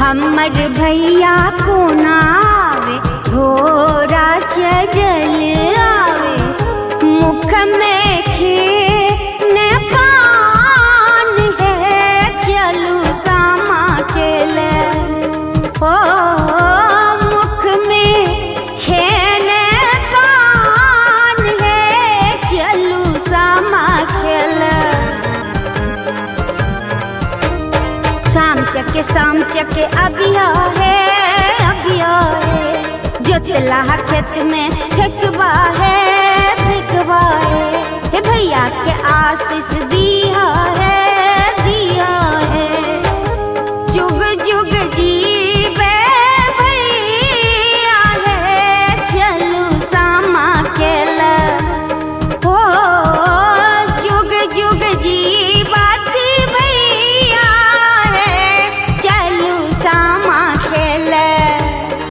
हमर भैया को नावे घोड़ा चढ़ल आवे, मुख में खेने पान है, चलू सामा खेले। ओ मुख में खेने पान है, चलू सामा खेले। शाम चके अबिया है, अबिया है, जोतला खेत में फेंकवा है, फेंकवा है। हे भैया के आशीष दिया है,